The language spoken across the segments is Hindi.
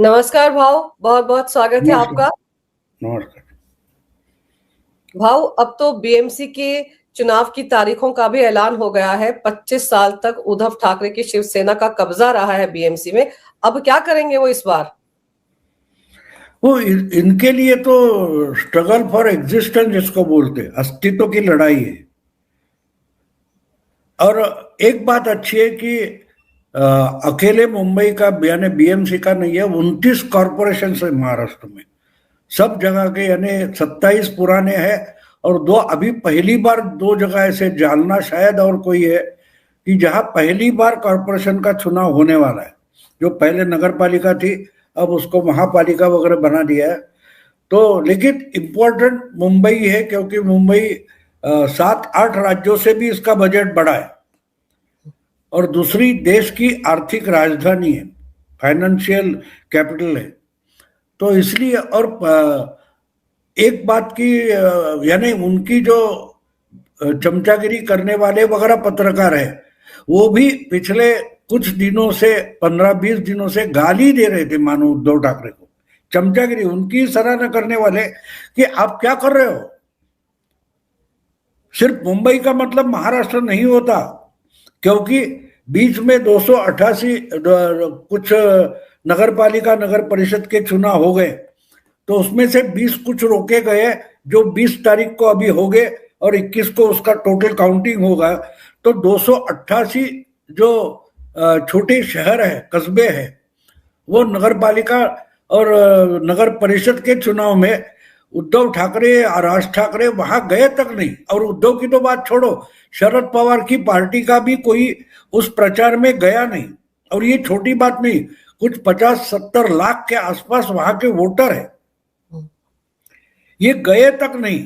नमस्कार भाव, बहुत बहुत स्वागत है नमस्कार। आपका। नमस्कार। भाव, अब तो बीएमसी के चुनाव की तारीखों का भी ऐलान हो गया है। 25 साल तक उद्धव ठाकरे की शिवसेना का कब्जा रहा है बीएमसी में। अब क्या करेंगे वो इस बार? वो इनके लिए तो स्ट्रगल फॉर एग्जिस्टेंस जिसको बोलते हैं, अस्तित्व की लड़ाई है। और एक बात अच्छी है कि अकेले मुंबई का यानी बीएमसी का नहीं है, 29 कॉरपोरेशन है महाराष्ट्र में। सब जगह के यानी 27 पुराने हैं और दो अभी पहली बार, दो जगह ऐसे जालना शायद और कोई है कि जहां पहली बार कॉरपोरेशन का चुनाव होने वाला है। जो पहले नगर पालिका थी, अब उसको महापालिका वगैरह बना दिया है। तो लेकिन इम्पोर्टेंट मुंबई है, क्योंकि मुंबई 7-8 राज्यों से भी इसका बजट बढ़ा है और दूसरी देश की आर्थिक राजधानी है, फाइनेंशियल कैपिटल है। तो इसलिए और एक बात की यानी उनकी जो चमचागिरी करने वाले वगैरह पत्रकार है, वो भी पिछले कुछ दिनों से 15-20 दिनों से गाली दे रहे थे मानो उद्धव ठाकरे को। चमचागिरी, उनकी सराहना करने वाले कि आप क्या कर रहे हो। सिर्फ मुंबई का मतलब महाराष्ट्र नहीं होता, क्योंकि बीच में 288 कुछ नगर पालिका नगर परिषद के चुनाव हो गए, तो उसमें से 20 कुछ रोके गए जो 20 तारीख को अभी हो गए और 21 को उसका टोटल काउंटिंग होगा। तो 288 जो छोटे शहर है, कस्बे हैं, वो नगर पालिका और नगर परिषद के चुनाव में उद्धव ठाकरे, राज ठाकरे वहां गए तक नहीं। और उद्धव की तो बात छोड़ो, शरद पवार की पार्टी का भी कोई उस प्रचार में गया नहीं। और ये छोटी बात नहीं, कुछ 50-70 लाख के आसपास वहां के वोटर है, ये गए तक नहीं।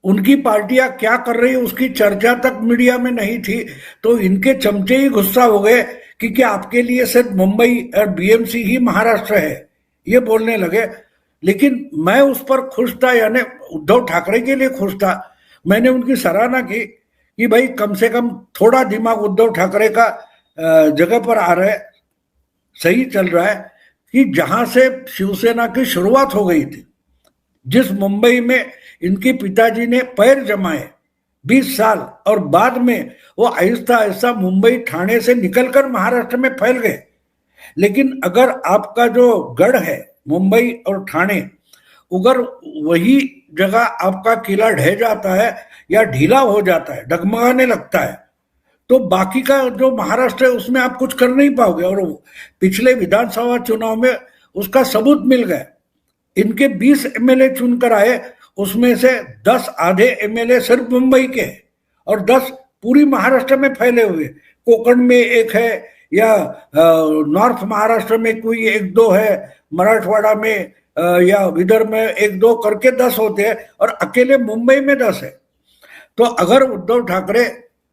उनकी पार्टियां क्या कर रही है उसकी चर्चा तक मीडिया में नहीं थी। तो इनके चमचे ही गुस्सा हो गए कि क्या आपके लिए सिर्फ मुंबई और बीएमसी ही महाराष्ट्र है, ये बोलने लगे। लेकिन मैं उस पर खुश था, यानी उद्धव ठाकरे के लिए खुश था। मैंने उनकी सराहना की कि भाई कम से कम थोड़ा दिमाग उद्धव ठाकरे का जगह पर आ रहा है, सही चल रहा है। कि जहां से शिवसेना की शुरुआत हो गई थी, जिस मुंबई में इनके पिताजी ने पैर जमाए 20 साल, और बाद में वो आहिस्ता आहिस्ता मुंबई ठाणे से निकलकर महाराष्ट्र में फैल गए। लेकिन अगर आपका जो गढ़ है मुंबई और ठाणे, अगर वही जगह आपका किला ढह जाता है या ढीला हो जाता है, डगमगाने लगता है, तो बाकी का जो महाराष्ट्र है उसमें आप कुछ कर नहीं पाओगे। और पिछले विधानसभा चुनाव में उसका सबूत मिल गया। इनके 20 एमएलए चुनकर आए, उसमें से 10 आधे एमएलए सिर्फ मुंबई के और 10 पूरी महाराष्ट्र में फैले हुए। कोकण में एक है, या नॉर्थ महाराष्ट्र में कोई 1-2 है, मराठवाड़ा में या विदर्भ में 1-2 करके 10 होते हैं, और अकेले मुंबई में 10 है। तो अगर उद्धव ठाकरे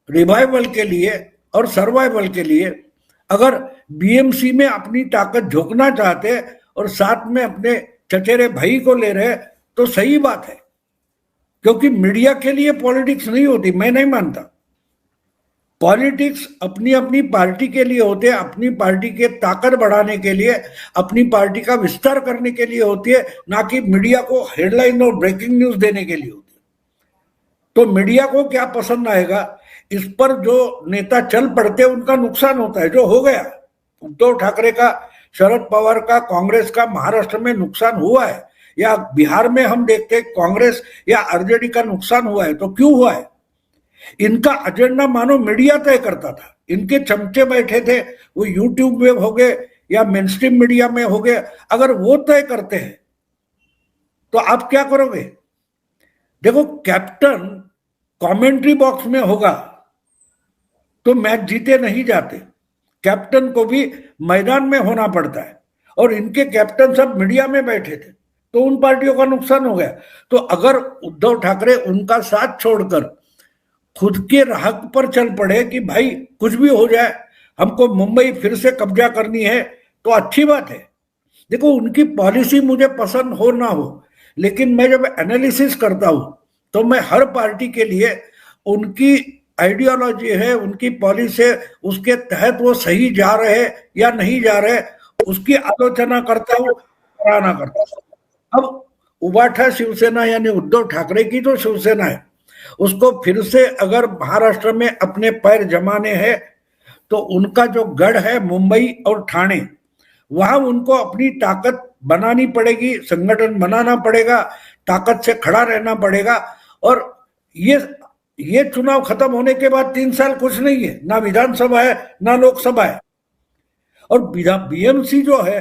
रिवाइवल के लिए और सर्वाइवल के लिए अगर बीएमसी में अपनी ताकत झोंकना चाहते और साथ में अपने चचेरे भाई को ले रहे, तो सही बात है। क्योंकि मीडिया के लिए पॉलिटिक्स नहीं होती, मैं नहीं मानता। पॉलिटिक्स अपनी अपनी पार्टी के लिए होते हैं, अपनी पार्टी के ताकत बढ़ाने के लिए, अपनी पार्टी का विस्तार करने के लिए होती है, ना कि मीडिया को हेडलाइन और ब्रेकिंग न्यूज देने के लिए होती है। तो मीडिया को क्या पसंद आएगा, इस पर जो नेता चल पड़ते उनका नुकसान होता है। जो हो गया उद्धव ठाकरे का, शरद पवार का, कांग्रेस का महाराष्ट्र में नुकसान हुआ है, या बिहार में हम देखते कांग्रेस या आरजेडी का नुकसान हुआ है, तो क्यों हुआ है? इनका एजेंडा मानो मीडिया तय करता था। इनके चमचे बैठे थे, वो यूट्यूब में हो गए या मेन स्ट्रीम मीडिया में हो गए। अगर वो तय करते हैं तो आप क्या करोगे? देखो, कैप्टन कमेंट्री बॉक्स में होगा तो मैच जीते नहीं जाते, कैप्टन को भी मैदान में होना पड़ता है। और इनके कैप्टन सब मीडिया में बैठे थे, तो उन पार्टियों का नुकसान हो गया। तो अगर उद्धव ठाकरे उनका साथ छोड़कर खुद के राह पर चल पड़े कि भाई कुछ भी हो जाए, हमको मुंबई फिर से कब्जा करनी है, तो अच्छी बात है। देखो, उनकी पॉलिसी मुझे पसंद हो ना हो, लेकिन मैं जब एनालिसिस करता हूं तो मैं हर पार्टी के लिए उनकी आइडियोलॉजी है, उनकी पॉलिसी है, उसके तहत वो सही जा रहे या नहीं जा रहे, उसकी आलोचना करता हूं, सराहना करता हूं। अब उबाठा शिवसेना यानी उद्धव ठाकरे की जो शिवसेना है, उसको फिर से अगर महाराष्ट्र में अपने पैर जमाने हैं तो उनका जो गढ़ है मुंबई और ठाणे, वहां उनको अपनी ताकत बनानी पड़ेगी, संगठन बनाना पड़ेगा, ताकत से खड़ा रहना पड़ेगा। और ये चुनाव खत्म होने के बाद 3 साल कुछ नहीं है, ना विधानसभा है ना लोकसभा है। और बीएमसी जो है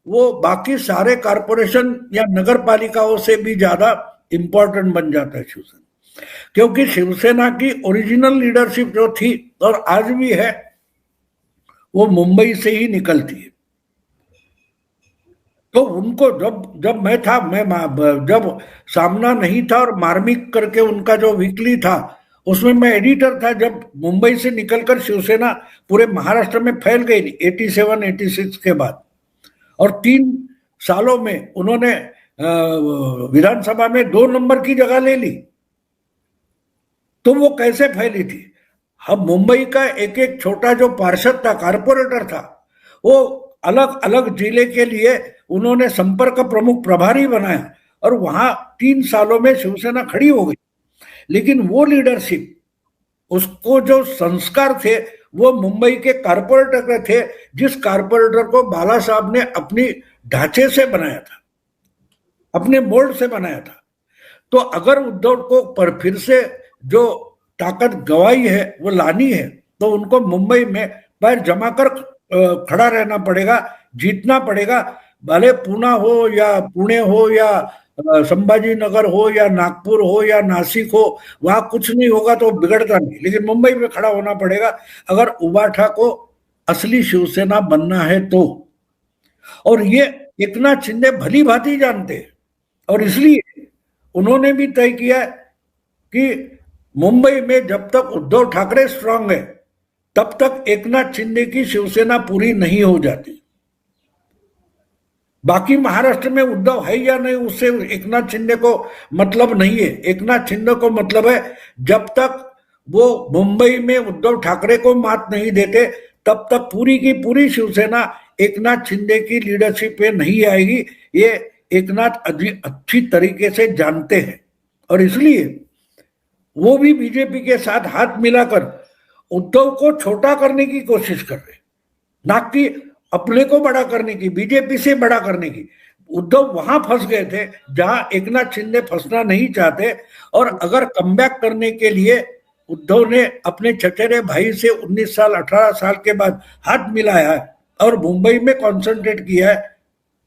वो बाकी सारे कारपोरेशन या नगर पालिकाओं से भी ज्यादा इंपॉर्टेंट बन जाता है शिवसेना, क्योंकि शिवसेना की ओरिजिनल लीडरशिप जो थी और आज भी है वो मुंबई से ही निकलती है। तो उनको जब मैं था, मैं जब सामना नहीं था और मार्मिक करके उनका जो वीकली था उसमें मैं एडिटर था, जब मुंबई से निकलकर शिवसेना पूरे महाराष्ट्र में फैल गई 87-86 के बाद, और 3 सालों में उन्होंने विधानसभा में 2 नंबर की जगह ले ली। तो वो कैसे फैली थी? अब मुंबई का एक एक छोटा जो पार्षद था, कारपोरेटर था, वो अलग अलग जिले के लिए उन्होंने संपर्क प्रमुख प्रभारी बनाया और वहां 3 सालों में शिवसेना खड़ी हो गई। लेकिन वो लीडरशिप, उसको जो संस्कार थे वो मुंबई के कारपोरेटर थे, जिस कारपोरेटर को बाला साहब ने अपनी ढांचे से बनाया था, अपने मोल्ड से बनाया था। तो अगर उद्धव को पर फिर से जो ताकत गवाई है वो लानी है तो उनको मुंबई में पैर जमाकर खड़ा रहना पड़ेगा, जीतना पड़ेगा। भले पूना हो या पुणे हो या संभाजी नगर हो या नागपुर हो या नासिक हो, वहां कुछ नहीं होगा तो बिगड़ता नहीं, लेकिन मुंबई में खड़ा होना पड़ेगा अगर उबाठा को असली शिवसेना बनना है तो। और ये एकनाथ शिंदे भली भांति जानते हैं, और इसलिए उन्होंने भी तय किया कि मुंबई में जब तक उद्धव ठाकरे स्ट्रांग है तब तक एकनाथ शिंदे की शिवसेना पूरी नहीं हो जाती। बाकी महाराष्ट्र में उद्धव है या नहीं उससे एकनाथ शिंदे को मतलब नहीं है। एकनाथ शिंदे को मतलब है जब तक वो मुंबई में उद्धव ठाकरे को मात नहीं देते तब तक पूरी की पूरी शिवसेना एकनाथ शिंदे की लीडरशिप पे नहीं आएगी। ये एकनाथ अच्छी तरीके से जानते हैं और इसलिए वो भी बीजेपी के साथ हाथ मिलाकर उद्धव को छोटा करने की कोशिश कर रहे, ना कि अपने को बड़ा करने की, बीजेपी से बड़ा करने की। उद्धव वहां फंस गए थे जहां एकनाथ शिंदे फंसना नहीं चाहते, और अगर कमबैक करने के लिए उद्धव ने अपने चचेरे भाई से 19 साल 18 साल के बाद हाथ मिलाया है और मुंबई में कॉन्सेंट्रेट किया है,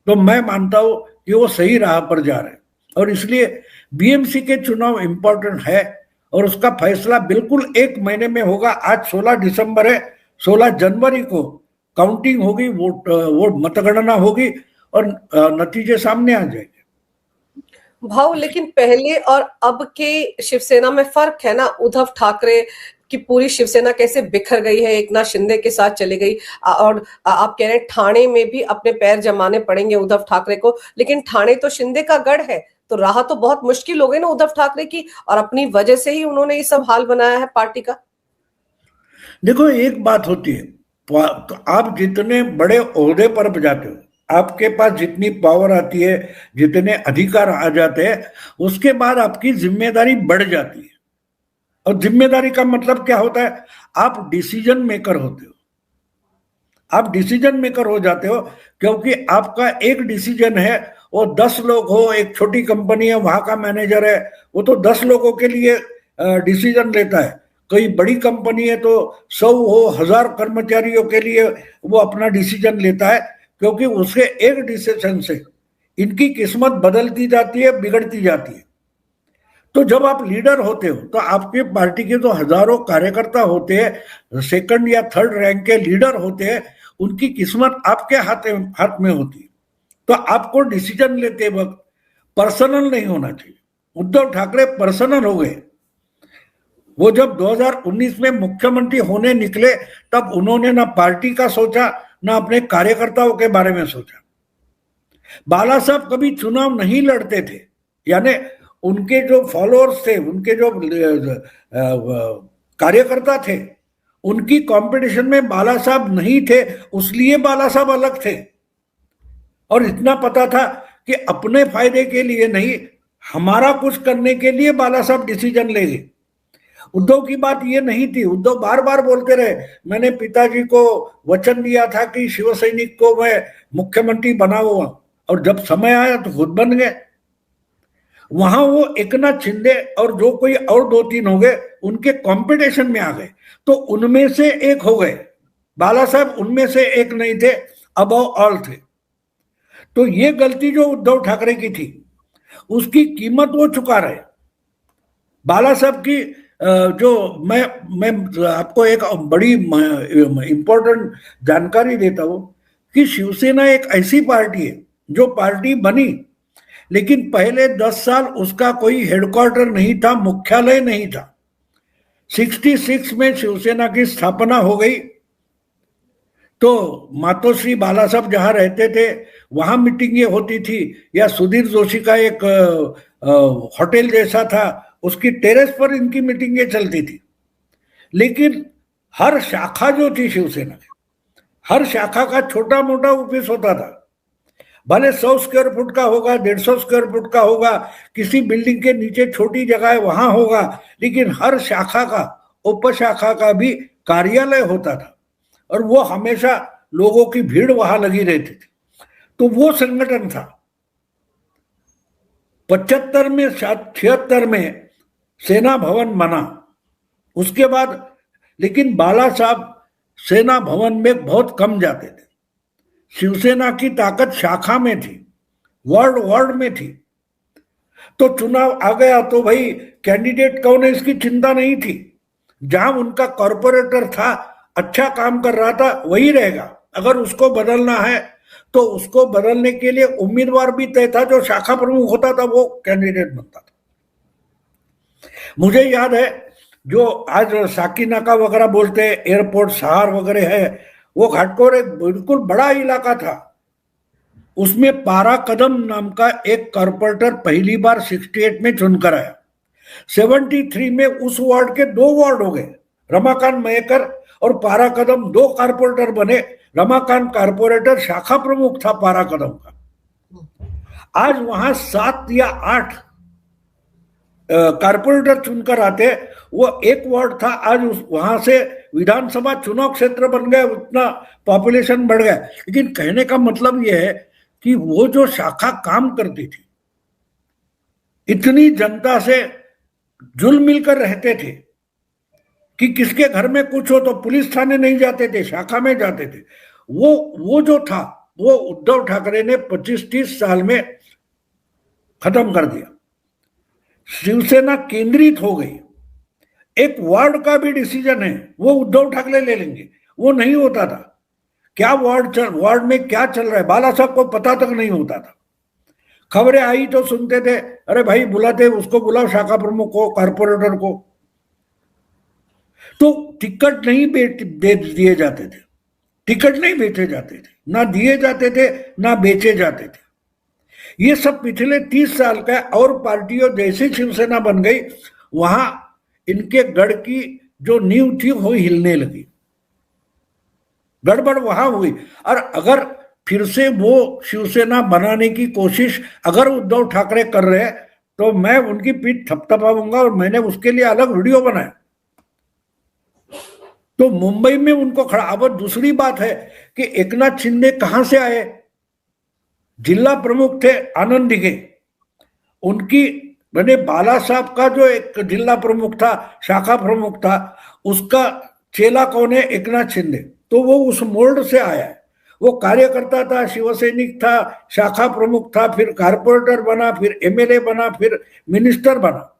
तो मैं मानता हूं कि वो सही राह पर जा रहे हैं। और इसलिए बीएमसी के चुनाव इंपॉर्टेंट है और उसका फैसला बिल्कुल 1 महीने में होगा। आज 16 दिसंबर है, 16 जनवरी को काउंटिंग होगी, वोट मतगणना होगी और नतीजे सामने आ जाएंगे। भाव, लेकिन पहले और अब के शिवसेना में फर्क है ना। उद्धव ठाकरे की पूरी शिवसेना कैसे बिखर गई है, एकनाथ शिंदे के साथ चली गई, और आप कह रहे हैं ठाणे में भी अपने पैर जमाने पड़ेंगे उद्धव ठाकरे को, लेकिन ठाणे तो शिंदे का गढ़ है, तो राह तो बहुत मुश्किल हो गई ना उद्धव ठाकरे की, और अपनी वजह से ही उन्होंने ये सब हाल बनाया है पार्टी का। देखो, एक बात होती है, तो आप जितने बड़े ओहदे पर जाते हो, आपके पास जितनी पावर आती है, जितने अधिकार आ जाते हैं, उसके बाद आपकी जिम्मेदारी बढ़ जाती है। और जिम्मेदारी का मतलब क्या होता है? आप डिसीजन मेकर होते हो, आप डिसीजन मेकर हो जाते हो, क्योंकि आपका एक डिसीजन है, वो 10 लोग हो, एक छोटी कंपनी है, वहां का मैनेजर है, वो तो 10 लोगों के लिए डिसीजन लेता है। कोई बड़ी कंपनी है तो 100 हो, 1000 कर्मचारियों के लिए वो अपना डिसीजन लेता है, क्योंकि उसके एक डिसीजन से इनकी किस्मत बदलती जाती है, बिगड़ती जाती है। तो जब आप लीडर होते हो तो आपके पार्टी के तो हजारों कार्यकर्ता होते हैं, सेकंड या थर्ड रैंक के लीडर होते हैं, उनकी किस्मत आपके हाथ में होती है। तो आपको डिसीजन लेते वक्त पर्सनल नहीं होना चाहिए। उद्धव ठाकरे पर्सनल हो गए। वो जब 2019 में मुख्यमंत्री होने निकले तब उन्होंने ना पार्टी का सोचा, ना अपने कार्यकर्ताओं के बारे में सोचा। बाला साहब कभी चुनाव नहीं लड़ते थे, यानी उनके जो फॉलोअर्स थे, उनके जो कार्यकर्ता थे, उनकी कंपटीशन में बाला साहब नहीं थे, उसलिए बाला साहब अलग थे। और इतना पता था कि अपने फायदे के लिए नहीं, हमारा कुछ करने के लिए बाला साहब डिसीजन लेंगे। उद्धव की बात ये नहीं थी। उद्धव बार बार बोलते रहे, मैंने पिताजी को वचन दिया था कि शिवसैनिक को मैं मुख्यमंत्री बनाऊंगा, और जब समय आया तो खुद बन गए। वहां वो एकनाथ शिंदे और जो कोई और 2-3 हो गए, उनके कंपटीशन में आ गए, तो उनमें से एक हो गए। बाला साहब उनमें से एक नहीं थे, अबव ऑल थे। तो ये गलती जो उद्धव ठाकरे की थी, उसकी कीमत वो चुका रहे। बाला साहब की जो मैं आपको एक बड़ी इंपॉर्टेंट जानकारी देता हूं कि शिवसेना एक ऐसी पार्टी है जो पार्टी बनी, लेकिन पहले 10 साल उसका कोई हेडक्वार्टर नहीं था, मुख्यालय नहीं था। 66 में शिवसेना की स्थापना हो गई, तो मातोश्री बाला साहब जहां रहते थे वहां मीटिंगें होती थी, या सुधीर जोशी का एक होटल जैसा था, उसकी टेरेस पर इनकी मीटिंगें चलती थी। लेकिन हर शाखा जो थी शिवसेना की, हर शाखा का छोटा मोटा ऑफिस होता था, भले 100 स्क्वायर फुट का होगा, 150 स्क्वायर फुट का होगा, किसी बिल्डिंग के नीचे छोटी जगह है वहां होगा, लेकिन हर शाखा का, उपशाखा का भी कार्यालय होता था, और वो हमेशा लोगों की भीड़ वहां लगी रहती थी। तो वो संगठन था। 75 में 76 में सेना भवन बना उसके बाद, लेकिन बाला साहब सेना भवन में बहुत कम जाते थे। शिवसेना की ताकत शाखा में थी, वार्ड वार्ड में थी। तो चुनाव आ गया तो भाई कैंडिडेट कौन है इसकी चिंता नहीं थी। जहां उनका कॉर्पोरेटर था, अच्छा काम कर रहा था, वही रहेगा। अगर उसको बदलना है तो उसको बदलने के लिए उम्मीदवार भी तय था, जो शाखा प्रमुख होता था वो कैंडिडेट बनता था। मुझे याद है, जो आज साकीनाका वगैरह बोलते हैं, एयरपोर्ट सहार वगैरह है, वो घाटकोर एक बिल्कुल बड़ा इलाका था। उसमें पारा कदम नाम का एक कॉर्पोरेटर पहली बार 68 में चुनकर आया। 73 में उस वार्ड के 2 वार्ड हो गए, रमाकांत मयेकर और पारा कदम 2 कॉर्पोरेटर बने। रमाकांत कॉर्पोरेटर शाखा प्रमुख था पारा कदम का। आज वहां 7 या 8 कॉर्पोरेटर चुनकर आते, वो एक वार्ड था, आज वहां से विधानसभा चुनाव क्षेत्र बन गया, उतना पॉपुलेशन बढ़ गया। लेकिन कहने का मतलब यह है कि वो जो शाखा काम करती थी, इतनी जनता से जुल मिलकर रहते थे कि किसके घर में कुछ हो तो पुलिस थाने नहीं जाते थे, शाखा में जाते थे। वो जो था, वो उद्धव ठाकरे ने 25-30 साल में खत्म कर दिया। शिवसेना केंद्रित हो गई। एक वार्ड का भी डिसीजन है वो उद्धव ठाकरे ले लेंगे, वो नहीं होता था। क्या वार्ड में क्या चल रहा है बाला साहब को पता तक नहीं होता था। खबरें आई तो सुनते थे, अरे भाई बुलाते, उसको बुलाओ, शाखा प्रमुख को, कॉर्पोरेटर को। तो टिकट नहीं दिए जाते थे, टिकट नहीं बेचे जाते थे, ना दिए जाते थे, ना बेचे जाते थे। ये सब पिछले 30 साल का। और पार्टियों जैसे शिवसेना बन गई, वहां इनके गढ़ की जो नींव थी वो हिलने लगी, गड़बड़ वहां हुई। और अगर फिर से वो शिवसेना बनाने की कोशिश अगर उद्धव ठाकरे कर रहे हैं, तो मैं उनकी पीठ थपथपाऊंगा, और मैंने उसके लिए अलग वीडियो बनाया। तो मुंबई में उनको खड़ा। अब दूसरी बात है कि एकनाथ शिंदे कहां से आए? जिला प्रमुख थे आनंद दिघे, उनकी मैंने बाला साहब का जो एक जिला प्रमुख था, शाखा प्रमुख था, उसका चेला कौन है? एकनाथ शिंदे। तो वो उस मोल्ड से आया है। वो कार्यकर्ता था, शिवसैनिक था, शाखा प्रमुख था, फिर कारपोरेटर बना, फिर एमएलए बना, फिर मिनिस्टर बना।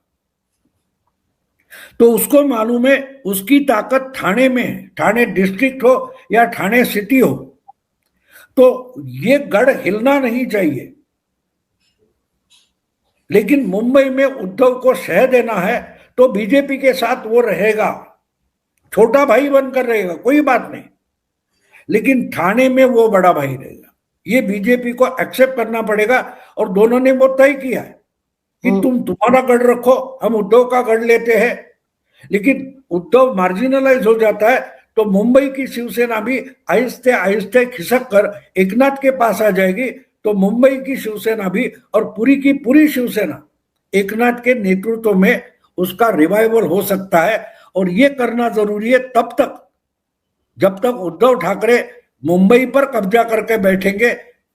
तो उसको मालूम है उसकी ताकत ठाणे में है, ठाणे डिस्ट्रिक्ट हो या ठाणे सिटी हो। तो ये गढ़ हिलना नहीं चाहिए। लेकिन मुंबई में उद्धव को शह देना है तो बीजेपी के साथ वो रहेगा, छोटा भाई बनकर रहेगा, कोई बात नहीं, लेकिन ठाणे में वो बड़ा भाई रहेगा। ये बीजेपी को एक्सेप्ट करना पड़ेगा। और दोनों ने वो तय किया है कि तुम तुम्हारा गढ़ रखो, हम उद्धव का गढ़ लेते हैं। लेकिन उद्धव मार्जिनलाइज हो जाता है तो मुंबई की शिवसेना भी आहिस्ते आहिस्ते खिसक कर एकनाथ के पास आ जाएगी। तो मुंबई की शिवसेना भी और पूरी की पूरी शिवसेना एकनाथ के नेतृत्व में उसका रिवाइवल हो सकता है। और ये करना जरूरी है तब तक जब तक उद्धव ठाकरे मुंबई पर कब्जा करके बैठेंगे,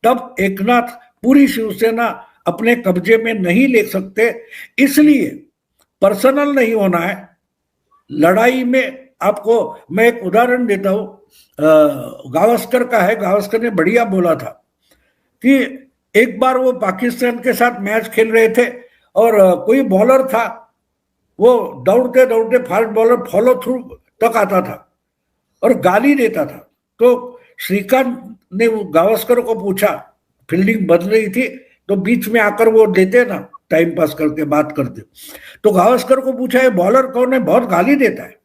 तब एकनाथ पूरी शिवसेना अपने कब्जे में नहीं ले सकते। इसलिए पर्सनल नहीं होना है लड़ाई में। आपको मैं एक उदाहरण देता हूं, गावस्कर का है। गावस्कर ने बढ़िया बोला था कि एक बार वो पाकिस्तान के साथ मैच खेल रहे थे और कोई बॉलर था, वो दौड़ते दौड़ते फास्ट बॉलर फॉलो थ्रू तक आता था और गाली देता था। तो श्रीकांत ने गावस्कर को पूछा, फील्डिंग बदल रही थी तो बीच में आकर वो देते ना टाइम पास करके बात करते, तो गावस्कर को पूछा ये बॉलर कौन है, बहुत गाली देता है।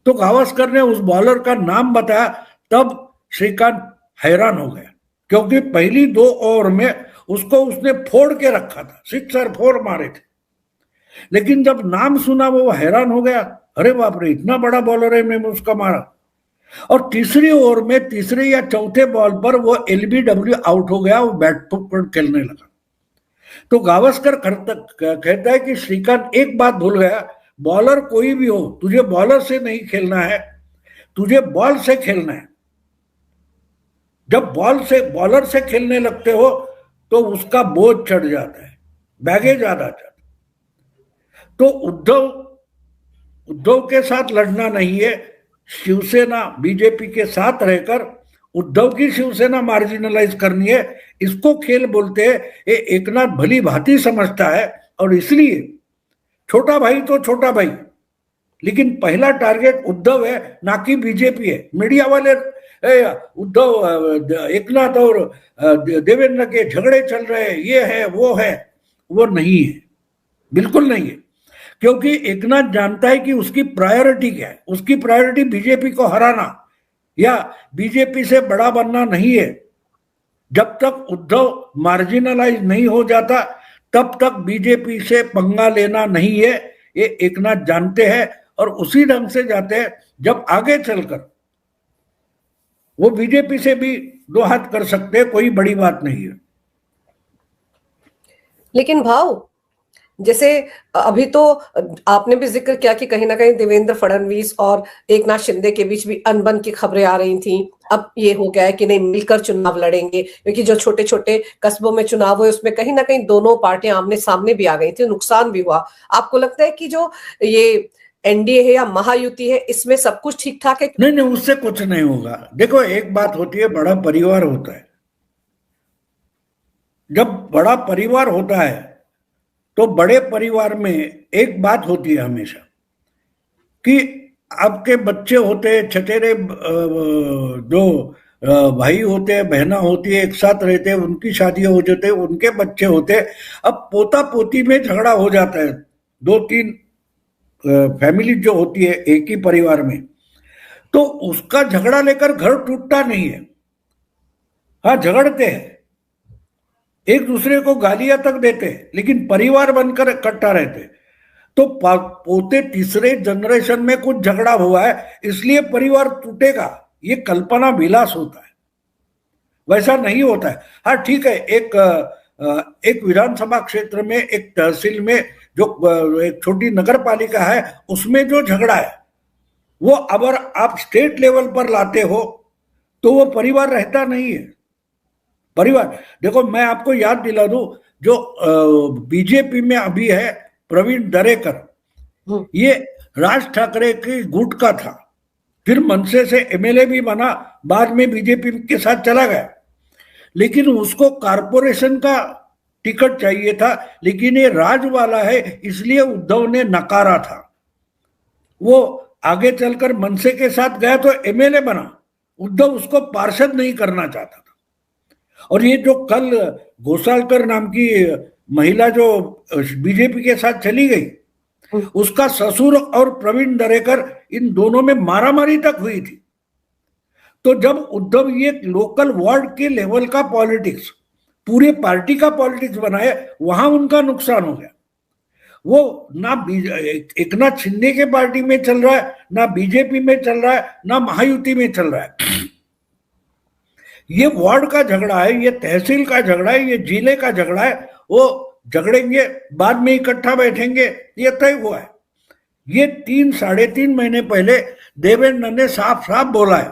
तो गावस्कर ने उस बॉलर का नाम बताया, तब श्रीकांत हैरान हो गया, क्योंकि पहली 2 ओवर में उसको उसने फोड़ के रखा था, 6 और 4 मारे थे। लेकिन जब नाम सुना वो हैरान हो गया, अरे बाप रे इतना बड़ा बॉलर है, मैं उसका मारा। और तीसरी ओवर में तीसरे या चौथे बॉल पर वो एलबीडब्ल्यू आउट हो गया, वो बैट पकड़ खेलने लगा। तो गावस्कर कहता है कि श्रीकांत एक बात भूल गया, बॉलर कोई भी हो, तुझे बॉलर से नहीं खेलना है, तुझे बॉल से खेलना है। जब बॉलर से खेलने लगते हो तो उसका बोझ चढ़ जाता है, बैगेज आ जाता है। तो उद्धव के साथ लड़ना नहीं है, शिवसेना बीजेपी के साथ रहकर उद्धव की शिवसेना मार्जिनलाइज करनी है। इसको खेल बोलते हैं। ये एकनाथ भली भांति समझता है और इसलिए छोटा भाई तो छोटा भाई, लेकिन पहला टारगेट उद्धव है, ना कि बीजेपी है। मीडिया वाले उद्धव एकनाथ और देवेंद्र के झगड़े चल रहे हैं, ये है वो नहीं है, बिल्कुल नहीं है। क्योंकि एकनाथ जानता है कि उसकी प्रायोरिटी क्या है। उसकी प्रायोरिटी बीजेपी को हराना या बीजेपी से बड़ा बनना नहीं है। जब तक उद्धव मार्जिनलाइज नहीं हो जाता तब तक बीजेपी से पंगा लेना नहीं है, ये एकनाथ जानते हैं और उसी ढंग से जाते हैं। जब आगे चलकर वो बीजेपी से भी 2 हाथ कर सकते हैं, कोई बड़ी बात नहीं है। लेकिन भाव जैसे अभी तो आपने भी जिक्र किया कि कहीं ना कहीं देवेंद्र फडणवीस और एकनाथ शिंदे के बीच भी अनबन की खबरें आ रही थी। अब ये हो गया है कि नहीं, मिलकर चुनाव लड़ेंगे, क्योंकि जो छोटे छोटे कस्बों में चुनाव हुए उसमें कहीं ना कहीं दोनों पार्टियां आमने सामने भी आ गई थी, नुकसान भी हुआ। आपको लगता है कि जो ये एनडीए है या महायुति है, इसमें सब कुछ ठीक ठाक है? नहीं, उससे कुछ नहीं होगा। देखो, एक बात होती है, बड़ा परिवार होता है। जब बड़ा परिवार होता है तो बड़े परिवार में एक बात होती है हमेशा कि आपके बच्चे होते हैं, छठेरे जो भाई होते हैं, बहना होती है, एक साथ रहते हैं, उनकी शादियां हो जाते हैं, उनके बच्चे होते हैं। अब पोता पोती में झगड़ा हो जाता है, 2-3 फैमिली जो होती है एक ही परिवार में, तो उसका झगड़ा लेकर घर टूटता नहीं है। हाँ, झगड़ते हैं, एक दूसरे को गालियां तक देते, लेकिन परिवार बनकर इकट्ठा रहते। तो पोते तीसरे जनरेशन में कुछ झगड़ा हुआ है इसलिए परिवार टूटेगा, ये कल्पना विलास होता है, वैसा नहीं होता है। हाँ ठीक है, एक विधानसभा क्षेत्र में, एक तहसील में जो एक छोटी नगर पालिका है, उसमें जो झगड़ा है वो अगर आप स्टेट लेवल पर लाते हो तो वो परिवार रहता नहीं है। परिवार, देखो मैं आपको याद दिला दूं, जो बीजेपी में अभी है प्रवीण दरेकर, ये राज ठाकरे के गुट का था, फिर मनसे से एमएलए भी बना, बाद में बीजेपी के साथ चला गया, लेकिन उसको कारपोरेशन का टिकट चाहिए था, लेकिन ये राज वाला है इसलिए उद्धव ने नकारा था। वो आगे चलकर मनसे के साथ गया तो एमएलए बना, उद्धव उसको पार्षद नहीं करना चाहता था। और ये जो कल घोसालकर नाम की महिला जो बीजेपी के साथ चली गई, उसका ससुर और प्रवीण दरेकर, इन दोनों में मारामारी तक हुई थी। तो जब उद्धव ये लोकल वार्ड के लेवल का पॉलिटिक्स पूरे पार्टी का पॉलिटिक्स बनाए, वहां उनका नुकसान हो गया। वो ना एकनाथ शिंदे के पार्टी में चल रहा है, ना बीजेपी में चल रहा है, ना महायुति में चल रहा है। ये वार्ड का झगड़ा है, ये तहसील का झगड़ा है, ये जिले का झगड़ा है। वो झगड़ेंगे, बाद में इकट्ठा बैठेंगे, ये तय हुआ है। ये 3-3.5 महीने पहले देवेंद्र ने साफ साफ बोला है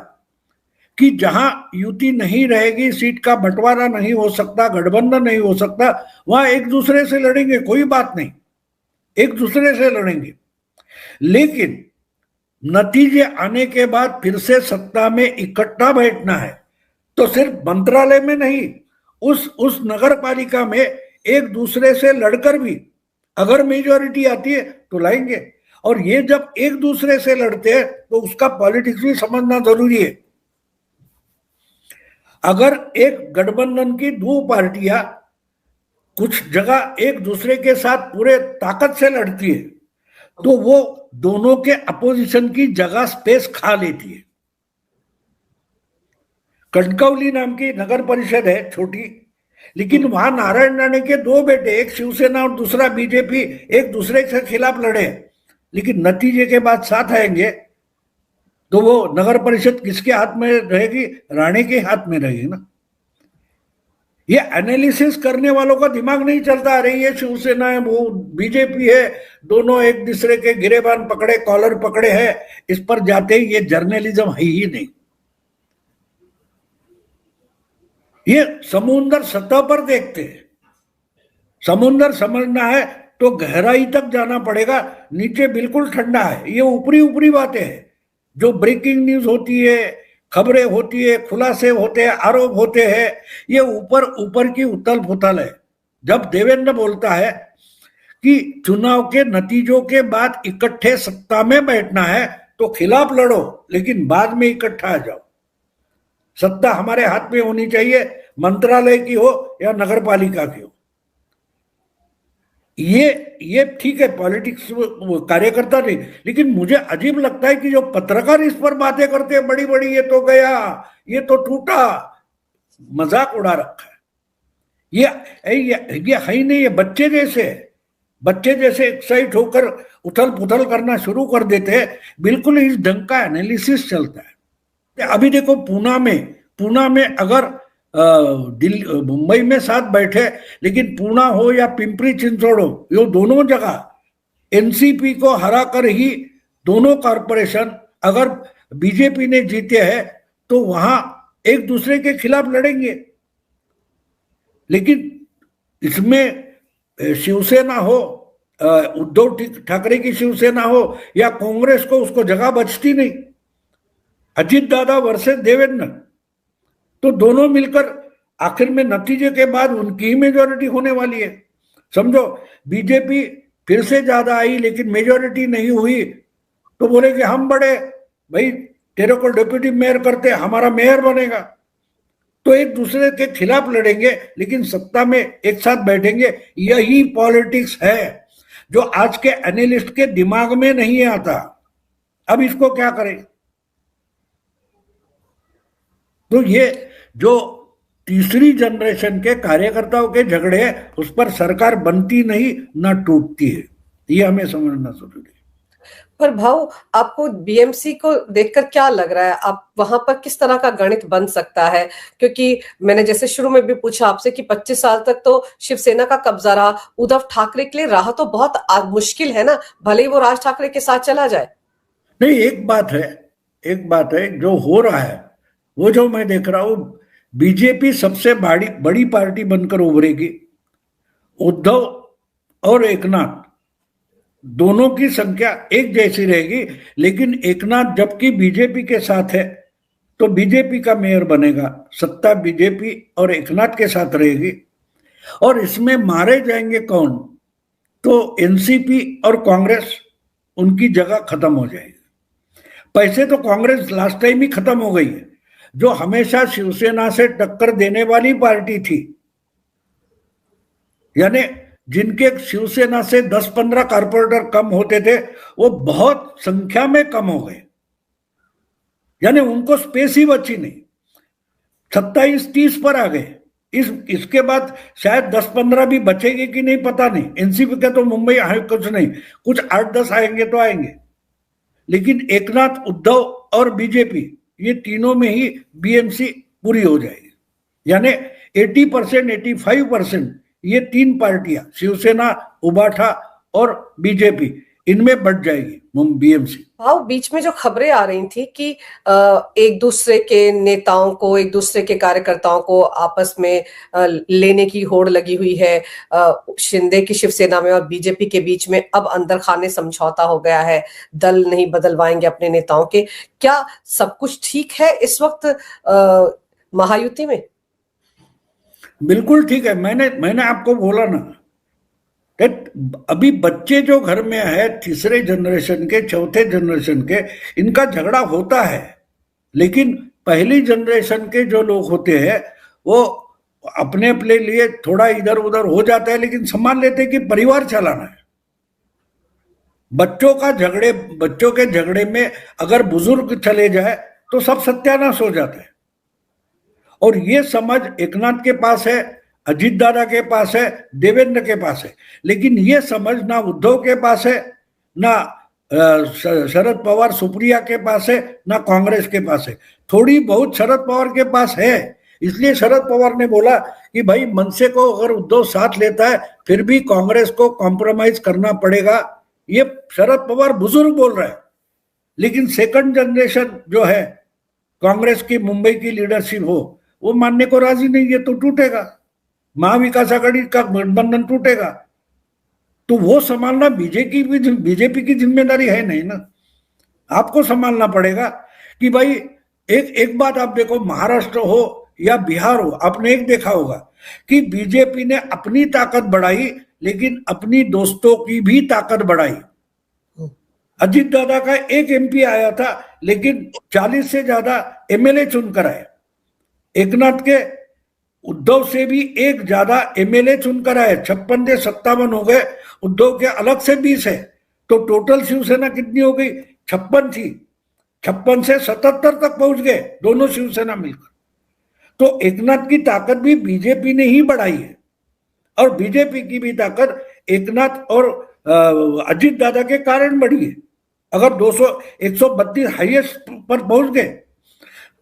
कि जहां युति नहीं रहेगी, सीट का बंटवारा नहीं हो सकता, गठबंधन नहीं हो सकता, वहां एक दूसरे से लड़ेंगे, कोई बात नहीं, एक दूसरे से लड़ेंगे। लेकिन नतीजे आने के बाद फिर से सत्ता में इकट्ठा बैठना है, तो सिर्फ मंत्रालय में नहीं, उस नगर पालिका में एक दूसरे से लड़कर भी अगर मेजॉरिटी आती है तो लाएंगे। और ये जब एक दूसरे से लड़ते हैं तो उसका पॉलिटिक्स भी समझना जरूरी है। अगर एक गठबंधन की दो पार्टियां कुछ जगह एक दूसरे के साथ पूरे ताकत से लड़ती है तो वो दोनों के अपोजिशन की जगह स्पेस खा लेती है। कणकवली नाम की नगर परिषद है, छोटी, लेकिन वहां नारायण राणे के दो बेटे, एक शिवसेना और दूसरा बीजेपी, एक दूसरे के खिलाफ लड़े, लेकिन नतीजे के बाद साथ आएंगे तो वो नगर परिषद किसके हाथ में रहेगी? राणे के हाथ में रहेगी ना। ये एनालिसिस करने वालों का दिमाग नहीं चलता। अरे ये शिवसेना है, वो बीजेपी है, दोनों एक दूसरे के गिरेबान पकड़े, कॉलर पकड़े हैं, इस पर जाते ही ये जर्नलिज्म है ही नहीं। ये समुद्र सतह पर देखते हैं, समुद्र समझना है तो गहराई तक जाना पड़ेगा, नीचे बिल्कुल ठंडा है। ये ऊपरी ऊपरी बातें हैं, जो ब्रेकिंग न्यूज होती है, खबरें होती है, खुलासे होते हैं, आरोप होते हैं, ये ऊपर ऊपर की उथल पुथल है। जब देवेंद्र बोलता है कि चुनाव के नतीजों के बाद इकट्ठे सत्ता में बैठना है तो खिलाफ लड़ो, लेकिन बाद में इकट्ठा आ जाओ। सत्ता हमारे हाथ में होनी चाहिए, मंत्रालय की हो या नगर पालिका की हो। ये ठीक है, पॉलिटिक्स कार्यकर्ता नहीं, लेकिन मुझे अजीब लगता है कि जो पत्रकार इस पर बातें करते हैं बड़ी बड़ी, ये तो गया, ये तो टूटा, मजाक उड़ा रखा है। ये है ही नहीं, ये बच्चे जैसे एक्साइट होकर उथल पुथल करना शुरू कर देते हैं। बिल्कुल इस ढंग का एनालिसिस चलता है। अभी देखो पूना में अगर मुंबई में साथ बैठे, लेकिन पूना हो या पिंपरी चिंचवड़ हो, ये दोनों जगह एनसीपी को हरा कर ही दोनों कॉरपोरेशन अगर बीजेपी ने जीते हैं तो वहां एक दूसरे के खिलाफ लड़ेंगे। लेकिन इसमें शिवसेना हो, उद्धव ठाकरे की शिवसेना हो या कांग्रेस को, उसको जगह बचती नहीं। अजीत दादा वर्सेस देवेंद्र, तो दोनों मिलकर आखिर में नतीजे के बाद उनकी ही मेजॉरिटी होने वाली है। समझो बीजेपी फिर से ज्यादा आई लेकिन मेजॉरिटी नहीं हुई तो बोले कि हम बड़े, भाई तेरे को डिप्यूटी मेयर करते, हमारा मेयर बनेगा। तो एक दूसरे के खिलाफ लड़ेंगे लेकिन सत्ता में एक साथ बैठेंगे। यही पॉलिटिक्स है जो आज के एनालिस्ट के दिमाग में नहीं आता। अब इसको क्या करें? तो ये जो तीसरी जनरेशन के कार्यकर्ताओं के झगड़े हैं, उस पर सरकार बनती नहीं ना टूटती है, ये हमें समझना जरूरी है। पर भाऊ, आपको बीएमसी को देखकर क्या लग रहा है? आप वहां पर किस तरह का गणित बन सकता है? क्योंकि मैंने जैसे शुरू में भी पूछा आपसे कि 25 साल तक तो शिवसेना का कब्जा रहा, उद्धव ठाकरे के लिए राह तो बहुत मुश्किल है ना, भले ही वो राज ठाकरे के साथ चला जाए। नहीं, एक बात है जो हो रहा है, वो जो मैं देख रहा हूं, बीजेपी सबसे बड़ी पार्टी बनकर उभरेगी। उद्धव और एकनाथ दोनों की संख्या एक जैसी रहेगी, लेकिन एकनाथ जबकि बीजेपी के साथ है तो बीजेपी का मेयर बनेगा, सत्ता बीजेपी और एकनाथ के साथ रहेगी। और इसमें मारे जाएंगे कौन? तो एनसीपी और कांग्रेस, उनकी जगह खत्म हो जाएगी। पैसे तो कांग्रेस लास्ट टाइम ही खत्म हो गई है, जो हमेशा शिवसेना से टक्कर देने वाली पार्टी थी, यानी जिनके शिवसेना से 10-15 कारपोरेटर कम होते थे, वो बहुत संख्या में कम हो गए, यानी उनको स्पेस ही बची नहीं, 27-30 पर आ गए। इसके बाद शायद 10-15 भी बचेंगे कि नहीं पता नहीं। एनसीपी का तो मुंबई आए कुछ नहीं, कुछ 8-10 आएंगे तो आएंगे, लेकिन एकनाथ, उद्धव और बीजेपी, ये तीनों में ही बीएमसी पूरी हो जाएगी। यानी 80%, 85% ये तीन पार्टियां, शिवसेना, उबाठा और बीजेपी, इनमें बढ़ जाएगी बीएमसी। हाँ, बीच में जो खबरें आ रही थी कि एक दूसरे के नेताओं को, एक दूसरे के कार्यकर्ताओं को आपस में लेने की होड़ लगी हुई है, शिंदे की शिवसेना में और बीजेपी के बीच में अब अंदर खाने समझौता हो गया है, दल नहीं बदलवाएंगे अपने नेताओं के। क्या सब कुछ ठीक है इस वक्त महायुति में? बिल्कुल ठीक है। मैंने आपको बोला ना, अभी बच्चे जो घर में है, तीसरे जनरेशन के, चौथे जनरेशन के, इनका झगड़ा होता है, लेकिन पहली जनरेशन के जो लोग होते हैं वो अपने अपने लिए थोड़ा इधर उधर हो जाता है, लेकिन सम्मान लेते हैं कि परिवार चलाना है। बच्चों के झगड़े में अगर बुजुर्ग चले जाए तो सब सत्यानाश हो जाता है। और ये समझ एकनाथ के पास है, अजीत दादा के पास है, देवेंद्र के पास है, लेकिन ये समझ ना उद्धव के पास है, ना शरद पवार सुप्रिया के पास है, ना कांग्रेस के पास है। थोड़ी बहुत शरद पवार के पास है, इसलिए शरद पवार ने बोला कि भाई मनसे को अगर उद्धव साथ लेता है फिर भी कांग्रेस को कॉम्प्रोमाइज करना पड़ेगा। ये शरद पवार बुजुर्ग बोल रहा है, लेकिन सेकंड जनरेशन जो है कांग्रेस की, मुंबई की लीडरशिप हो, वो मानने को राजी नहीं है, तो टूटेगा, महाविकास आघाड़ी का गठबंधन टूटेगा। तो वो संभालना बीजेपी की जिम्मेदारी है नहीं ना, आपको संभालना पड़ेगा। कि भाई एक बात आप देखो, महाराष्ट्र हो या बिहार हो, आपने एक देखा होगा कि बीजेपी ने अपनी ताकत बढ़ाई, लेकिन अपनी दोस्तों की भी ताकत बढ़ाई। अजीत दादा का एक एमपी आया था, लेकिन 40 से ज्यादा एमएलए चुनकर आए। एकनाथ के, उद्धव से भी एक ज्यादा एमएलए चुनकर आए, 56 से 57 हो गए, उद्धव के अलग से 20 है। तो टोटल शिवसेना कितनी हो गई? 56 थी, 56 से 77 तक पहुंच गए दोनों शिवसेना मिलकर। तो एकनाथ की ताकत भी बीजेपी ने ही बढ़ाई है, और बीजेपी की भी ताकत एकनाथ और अजीत दादा के कारण बढ़ी है। अगर 132 हाईएस्ट पर पहुंच गए,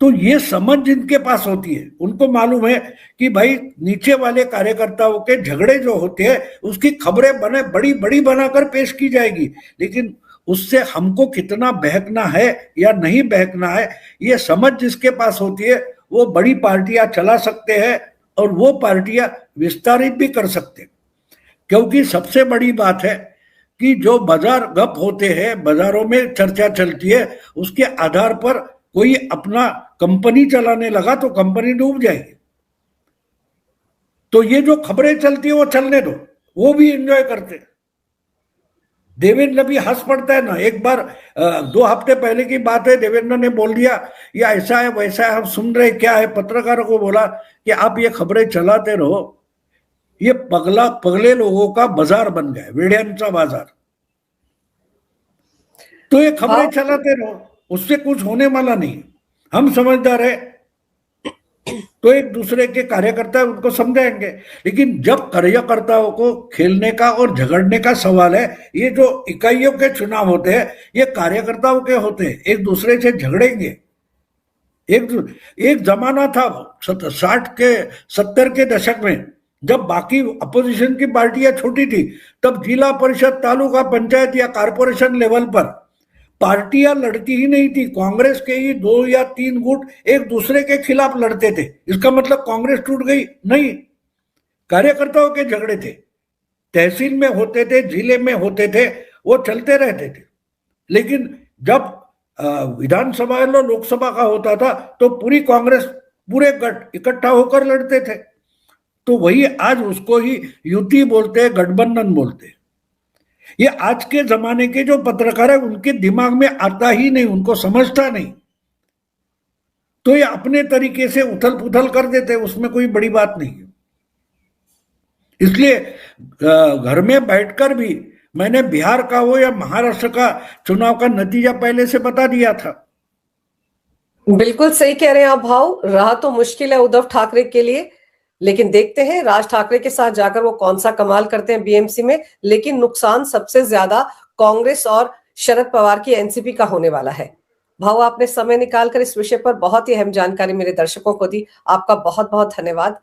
तो ये समझ जिनके पास होती है उनको मालूम है कि भाई नीचे वाले कार्यकर्ताओं के झगड़े जो होते हैं उसकी खबरें बड़ी बड़ी बनाकर पेश की जाएगी, लेकिन उससे हमको कितना बहकना है या नहीं बहकना है, ये समझ जिसके पास होती है वो बड़ी पार्टियां चला सकते हैं, और वो पार्टियां विस्तारित भी कर सकते हैं। क्योंकि सबसे बड़ी बात है कि जो बाजार गप होते हैं, बाजारों में चर्चा चलती है, उसके आधार पर कोई अपना कंपनी चलाने लगा तो कंपनी डूब जाएगी। तो ये जो खबरें चलती है वो चलने दो, वो भी एंजॉय करते हैं। देवेंद्र भी हंस पड़ता है ना। एक बार 2 हफ्ते पहले की बात है, देवेंद्र ने बोल दिया ये ऐसा है वैसा है, हम सुन रहे क्या है। पत्रकारों को बोला कि आप ये खबरें चलाते रहो, ये पगले लोगों का बाजार बन गया, वेड़ियांचा बाजार। तो ये खबरें चलाते रहो, उससे कुछ होने वाला नहीं। हम समझदार है तो एक दूसरे के कार्यकर्ता उनको समझाएंगे, लेकिन जब कार्यकर्ताओं को खेलने का और झगड़ने का सवाल है, ये जो इकाइयों के चुनाव होते हैं ये कार्यकर्ताओं के होते हैं, एक दूसरे से झगड़ेंगे। एक जमाना था 70 के दशक में, जब बाकी अपोजिशन की पार्टियां छोटी थी, तब जिला परिषद, तालुका पंचायत या कारपोरेशन लेवल पर पार्टियां लड़ती ही नहीं थी। कांग्रेस के ही 2 या 3 गुट एक दूसरे के खिलाफ लड़ते थे। इसका मतलब कांग्रेस टूट गई? नहीं, कार्यकर्ताओं के झगड़े थे, तहसील में होते थे, जिले में होते थे, वो चलते रहते थे। लेकिन जब विधानसभा और लोकसभा का होता था तो पूरी कांग्रेस, पूरे गठ इकट्ठा होकर लड़ते थे। तो वही आज उसको ही युति बोलते हैं, गठबंधन बोलते हैं। ये आज के जमाने के जो पत्रकार है उनके दिमाग में आता ही नहीं, उनको समझता नहीं, तो ये अपने तरीके से उथल पुथल कर देते हैं, उसमें कोई बड़ी बात नहीं है। इसलिए घर में बैठकर भी मैंने बिहार का हो या महाराष्ट्र का चुनाव का नतीजा पहले से बता दिया था। बिल्कुल सही कह रहे हैं आप भाव। रहा तो मुश्किल है उद्धव ठाकरे के लिए, लेकिन देखते हैं राज ठाकरे के साथ जाकर वो कौन सा कमाल करते हैं बीएमसी में। लेकिन नुकसान सबसे ज्यादा कांग्रेस और शरद पवार की एनसीपी का होने वाला है। भाऊ, आपने समय निकालकर इस विषय पर बहुत ही अहम जानकारी मेरे दर्शकों को दी। आपका बहुत-बहुत धन्यवाद।